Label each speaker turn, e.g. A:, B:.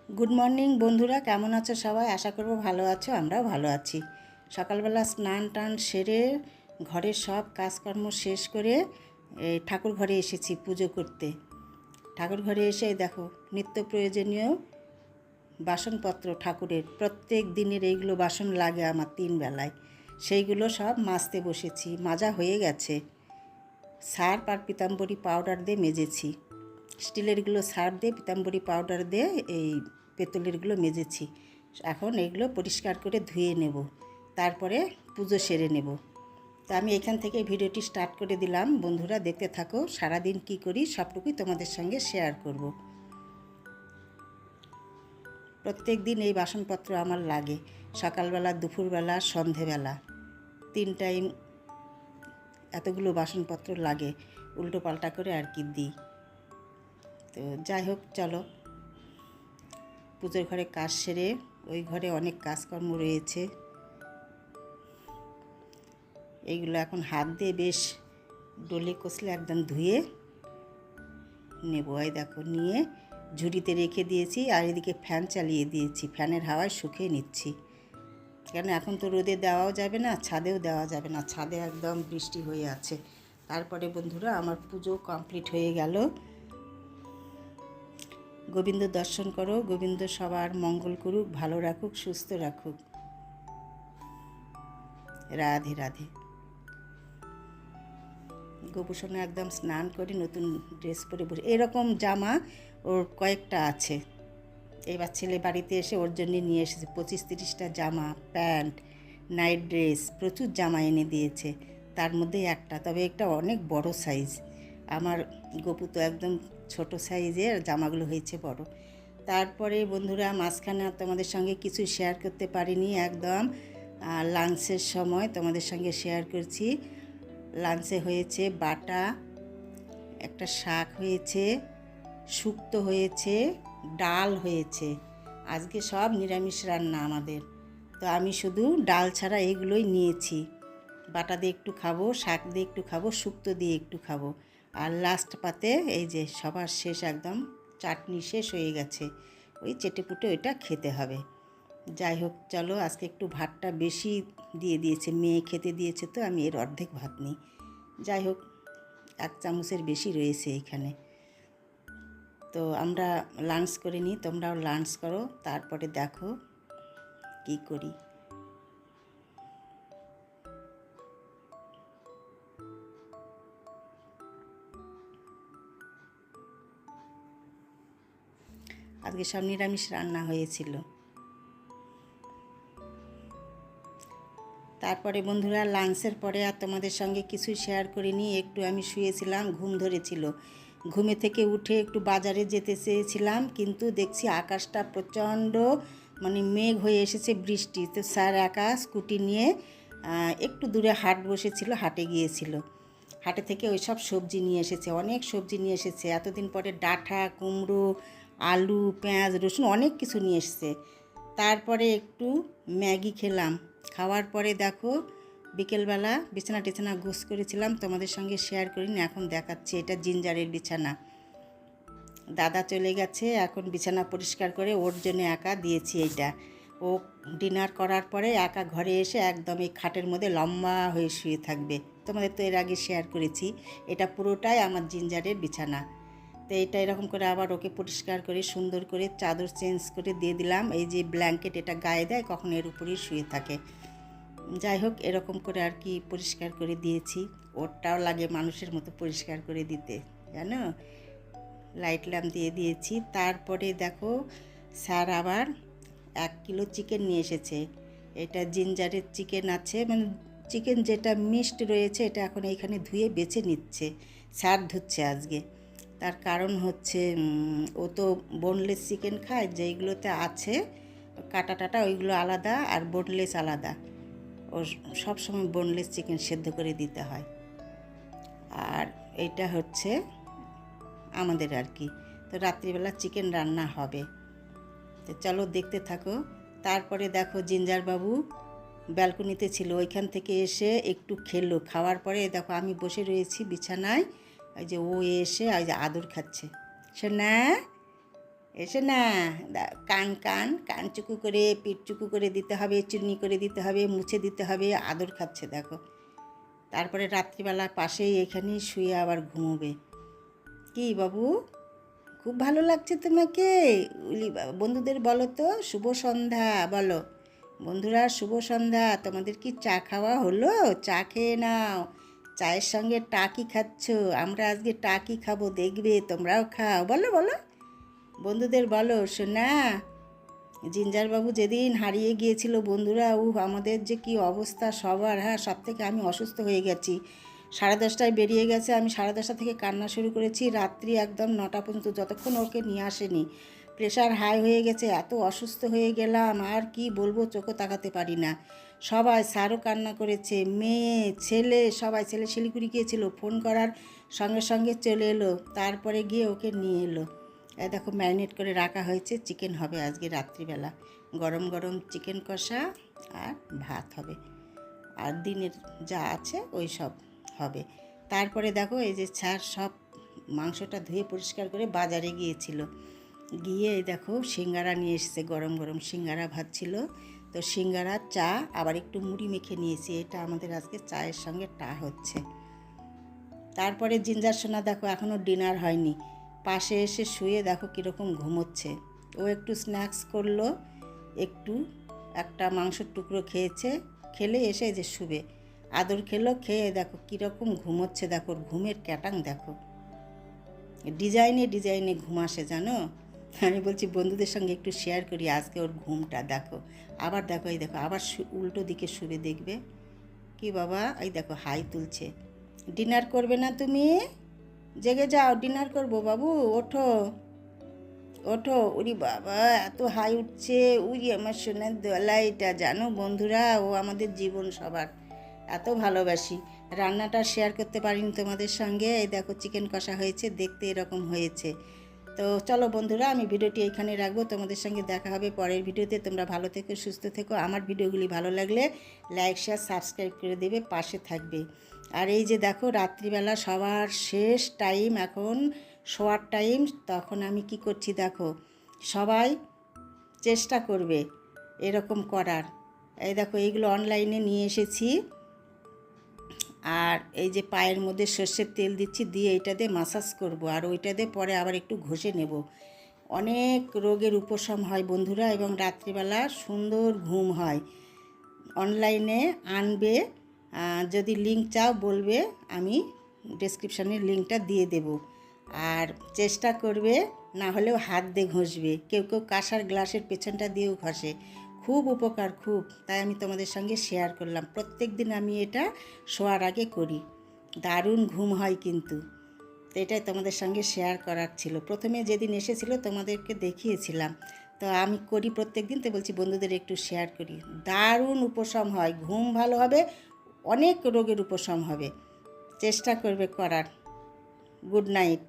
A: Good morning বন্ধুরা, কেমন আছো সবাই? আশা করব ভালো আছো, আমরাও ভালো আছি। সকালবেলা স্নান টান সেরে ঘরের সব কাজকর্ম শেষ করে এই ঠাকুর ঘরে এসেছি পুজো করতে। ঠাকুর ঘরে এসে দেখো নিত্য প্রয়োজনীয় বাসনপত্র ঠাকুরের প্রত্যেক দিনের এইগুলো বাসন লাগে আমার 3 বেলায়, সেইগুলো সব মাজতে বসেছি। মাজা হয়ে গেছে, সার্ফ আর পিতাম্বরী পাউডার দিয়ে মেজেছি। স্টিলেরগুলো সার্ফ দিয়ে পিতাম্বরী পাউডার দিয়ে এই পেতলেরগুলো মেজেছি। এখন এগুলো পরিষ্কার করে ধুয়ে নেব, তারপরে পুজো সেরে নেব। তা আমি এখান থেকে ভিডিওটি স্টার্ট করে দিলাম। বন্ধুরা দেখতে থাকো, সারাদিন কি করি সবটুকুই তোমাদের সঙ্গে শেয়ার করব। প্রত্যেক দিন এই বাসনপত্র আমার লাগে, সকালবেলা, দুপুরবেলা, সন্ধেবেলা, 3 টাইম এতগুলো বাসনপত্র লাগে, উল্টো পাল্টা করে আর কি দিই। তো যাই হোক, চলো পুজোর ঘরে কাজ সেরে, ওই ঘরে অনেক কাজকর্ম রয়েছে, এইগুলো এখন হাত দিয়ে বেশ ডলে কষলে একদম ধুয়ে নেব। এই দেখো নিয়ে ঝুড়িতে রেখে দিয়েছি, আর এদিকে ফ্যান চালিয়ে দিয়েছি, ফ্যানের হাওয়ায় শুকিয়ে নিচ্ছি। কেন এখন তো রোদে দেওয়াও যাবে না, ছাদেও দেওয়া যাবে না, ছাদে একদম বৃষ্টি হয়ে আছে। তারপরে বন্ধুরা আমার পুজো কমপ্লিট হয়ে গেল। গোবিন্দ দর্শন করো, গোবিন্দ সবার মঙ্গল করুক, ভালো রাখুক, সুস্থ রাখুক। রাধে রাধে। গোপুসোনা একদম স্নান করে নতুন ড্রেস পরে বসে, এরকম জামা ওর কয়েকটা আছে। এবার ছেলে বাড়িতে এসে ওর জন্য নিয়ে এসেছে 25-30টা জামা, প্যান্ট, নাইট ড্রেস, প্রচুর জামা এনে দিয়েছে। তার মধ্যে একটা, তবে একটা অনেক বড় সাইজ। আমার গপু তো একদম ছোট সাইজের, জামাগুলো হয়েছে বড়। তারপরে বন্ধুরা মাঝখানে আর তোমাদের সঙ্গে কিছু শেয়ার করতে পারিনি, একদম লাঞ্চের সময় তোমাদের সঙ্গে শেয়ার করছি। লাঞ্চে হয়েছে বাটা, একটা শাক হয়েছে, শুক্তো হয়েছে, ডাল হয়েছে। আজকে সব নিরামিষ রান্না আমাদের। তো আমি শুধু ডাল ছাড়া এগুলোই নিয়েছি। বাটা দিয়ে একটু খাবো, শাক দিয়ে একটু খাবো, শুক্তো দিয়ে একটু খাবো, আর লাস্ট পাতে এই যে সবার শেষ একদম চাটনি শেষ হয়ে গেছে, ওই চেটেপুটে ওইটা খেতে হবে। যাই হোক, চলো আজকে একটু ভাতটা বেশি দিয়ে দিয়েছে, মেয়ে খেতে দিয়েছে, তো আমি এর অর্ধেক ভাত নিই। যাই হোক, 1 চামচের বেশি রয়েছে এখানে। তো আমরা লাঞ্চ করে নিই, তোমরাও লাঞ্চ করো, তারপরে দেখো কি করি। আজকে সব নিরামিষ রান্না হয়েছিল। তারপরে বন্ধুরা লাঞ্চের পরে আর তোমাদের সঙ্গে কিছু শেয়ার করিনি, একটু আমি শুয়েছিলাম, ঘুম ধরেছিল। ঘুমে থেকে উঠে একটু বাজারে যেতে চেয়েছিলাম, কিন্তু দেখছি আকাশটা প্রচণ্ড মেঘ হয়ে এসেছে, বৃষ্টি। তো স্যার একা স্কুটি নিয়ে একটু দূরে হাট বসেছিল, হাটে গিয়েছিল। হাটে থেকে ওই সব সবজি নিয়ে এসেছে, অনেক সবজি নিয়ে এসেছে। এতদিন পরে ডাঁটা, কুমড়ো, আলু, পেঁয়াজ, রসুন অনেক কিছু নিয়ে এসেছে। তারপরে একটু ম্যাগি খেলাম। খাওয়ার পরে দেখো বিকেলবেলা বিছানা টিছানা গোছ করেছিলাম, তোমাদের সঙ্গে শেয়ার করিনি, এখন দেখাচ্ছি। এটা জিঞ্জারের বিছানা। দাদা চলে গেছে, এখন বিছানা পরিষ্কার করে ওর জন্য একা দিয়েছি এইটা। ও ডিনার করার পরে একা ঘরে এসে একদম এই খাটের মধ্যে লম্বা হয়ে শুয়ে থাকবে। তোমাদের তো এর আগে শেয়ার করেছি, এটা পুরোটাই আমার জিঞ্জারের বিছানা। তো এটা এরকম করে আবার ওকে পরিষ্কার করে সুন্দর করে চাদর চেঞ্জ করে দিয়ে দিলাম। এই যে ব্ল্যাঙ্কেট, এটা গায়ে দেয়, কখন এর উপরেই শুয়ে থাকে। যাই হোক, এরকম করে আর কি পরিষ্কার করে দিয়েছি। ওরটাও লাগে মানুষের মতো পরিষ্কার করে দিতে, জানো। লাইট ল্যাম্প দিয়ে দিয়েছি। তারপরে দেখো স্যার আবার 1 কিলো চিকেন নিয়ে এসেছে। এটা জিঞ্জারের চিকেন আছে, চিকেন যেটা মিক্সড রয়েছে, এটা এখন এইখানে ধুয়ে বেছে নিচ্ছে। স্যার ধুচ্ছে আজকে। তার কারণ হচ্ছে ও তো বোনলেস চিকেন খায়, যেইগুলোতে আছে কাটা টাটা ওইগুলো আলাদা, আর বোনলেস আলাদা। ও সবসময় বোনলেস চিকেন সেদ্ধ করে দিতে হয়। আর এইটা হচ্ছে আমাদের আর কি। তো রাত্রিবেলা চিকেন রান্না হবে, তো চলো দেখতে থাকো। তারপরে দেখো জিঞ্জারবাবু ব্যালকনিতে ছিল, ওইখান থেকে এসে একটু খেলো। খাওয়ার পরে দেখো আমি বসে রয়েছি বিছানায়, ওই যে ও এসে ওই যে আদর খাচ্ছে। শোনা, এসে না কান কান কান চুকু করে পিঠ চুকু করে দিতে হবে, চুন্নি করে দিতে হবে, মুছে দিতে হবে, আদর খাচ্ছে দেখো। তারপরে রাত্রিবেলা পাশেই এখানেই শুয়ে আবার ঘুমোবে। কি বাবু, খুব ভালো লাগছে তোমাকে? উলি বাবা, বন্ধুদের বলো তো শুভ সন্ধ্যা বলো। বন্ধুরা শুভ সন্ধ্যা, তোমাদের কি চা খাওয়া হলো? চা খেয়ে নাও। চায়ের সঙ্গে টাকি খাচ্ছ, আমরা আজকে টাকি খাবো, দেখবে তোমরাও খাও। বলো বলো বন্ধুদের বলো। শোনা, জিঞ্জারবাবু যেদিন হারিয়ে গিয়েছিল বন্ধুরা, আমাদের যে কি অবস্থা সবার। হ্যাঁ, সব থেকে আমি অসুস্থ হয়ে গেছি। 10:30টায় বেরিয়ে গেছে, আমি 10:30 থেকে কান্না শুরু করেছি রাত্রি একদম 9টা পর্যন্ত, যতক্ষণ ওকে নিয়ে আসেনি। প্রেশার হাই হয়ে গেছে, এত অসুস্থ হয়ে গেলাম আর কি বলবো, চোখও তাকাতে পারি না। সবাই, স্যারও কান্না করেছে, মেয়ে ছেলে সবাই। ছেলে শিলিগুড়ি গিয়েছিল, ফোন করার সঙ্গে সঙ্গে চলে এলো, তারপরে গিয়ে ওকে নিয়ে এলো। এই দেখো ম্যারিনেট করে রাখা হয়েছে, চিকেন হবে আজকে রাত্রিবেলা। গরম গরম চিকেন কষা আর ভাত হবে, আর দিনের যা আছে ওই সব হবে। তারপরে দেখো এই যে স্যার সব মাংসটা ধুয়ে পরিষ্কার করে বাজারে গিয়েছিল, গিয়ে এই দেখো সিঙ্গারা নিয়ে এসেছে, গরম গরম সিঙ্গারা ভাজছিল। তো সিঙ্গারা, চা, আবার একটু মুড়ি মেখে নিয়েছি। এটা আমাদের আজকে চায়ের সঙ্গে টা হচ্ছে। তারপরে জিঞ্জার সোনা দেখো এখনও ডিনার হয়নি, পাশে এসে শুয়ে দেখো কীরকম ঘুমোচ্ছে। ও একটু স্ন্যাক্স করলো, একটু একটা মাংসের টুকরো খেয়েছে, খেলে এসে যে শুবে আদর খেলো, খেয়ে দেখো কীরকম ঘুমোচ্ছে। দেখো ঘুমের ক্যাটাং দেখো, ডিজাইনে ডিজাইনে ঘুম আসে জানো। আমি বলছি বন্ধুদের সঙ্গে একটু শেয়ার করি আজকে ওর ঘুমটা দেখো। আবার দেখো, এই দেখো আবার উল্টো দিকে শুবে দেখবে। কি বাবা, এই দেখো হাই তুলছে। ডিনার করবে না তুমি? জেগে যাও, ডিনার করবো বাবু, ওঠো ওঠো। উরি বাবা, এত হাই উঠছে। উরি আমার সোনার দোলা, এটা জানো বন্ধুরা, ও আমাদের জীবন সবার, এত ভালোবাসি। রান্নাটা শেয়ার করতে পারিনি তোমাদের সঙ্গে। এই দেখো চিকেন কষা হয়েছে, দেখতে এরকম হয়েছে। তো চলো বন্ধুরা, আমি ভিডিওটি এখানে রাখবো, তোমাদের সঙ্গে দেখা হবে পরের ভিডিওতে। তোমরা ভালো থেকো, সুস্থ থেকো। আমার ভিডিওগুলি ভালো লাগলে লাইক শেয়ার সাবস্ক্রাইব করে দেবে, পাশে থাকবে। আর এই যে দেখো রাত্রিবেলা সবার শেষ টাইম, এখন শোয়ার টাইম, তখন আমি কি করছি দেখো। সবাই চেষ্টা করবে এরকম করার। এই দেখো এইগুলো অনলাইনে নিয়ে এসেছি। আর এই যে পায়ের মধ্যে সর্ষের তেল দিচ্ছি, দিয়ে এইটা দিয়ে মাসাজ করব, আর ওইটা দিয়ে পরে আবার একটু ঘষে নেব। অনেক রোগের উপশম হয় বন্ধুরা, এবং রাত্রিবেলা সুন্দর ঘুম হয়। অনলাইনে আনবে, যদি লিঙ্ক চাও বলবে, আমি ডেসক্রিপশানে লিঙ্কটা দিয়ে দেব। আর চেষ্টা করবে, না হলেও হাত দিয়ে ঘষবে। কেউ কেউ কাঁসার গ্লাসের পেছনটা দিয়েও ঘষে, খুব উপকার খুব। তাই আমি তোমাদের সঙ্গে শেয়ার করলাম। প্রত্যেক দিন আমি এটা শোয়ার আগে করি, দারুণ ঘুম হয় কিন্তু। তো এটাই তোমাদের সঙ্গে শেয়ার করার ছিল। প্রথমে যেদিন এসেছিল তোমাদেরকে দেখিয়েছিলাম, তো আমি করি প্রত্যেক দিন, তো বলছি বন্ধুদের একটু শেয়ার করি। দারুণ উপশম হয়, ঘুম ভালো হবে, অনেক রোগের উপশম হবে। চেষ্টা করবে করার। Good night.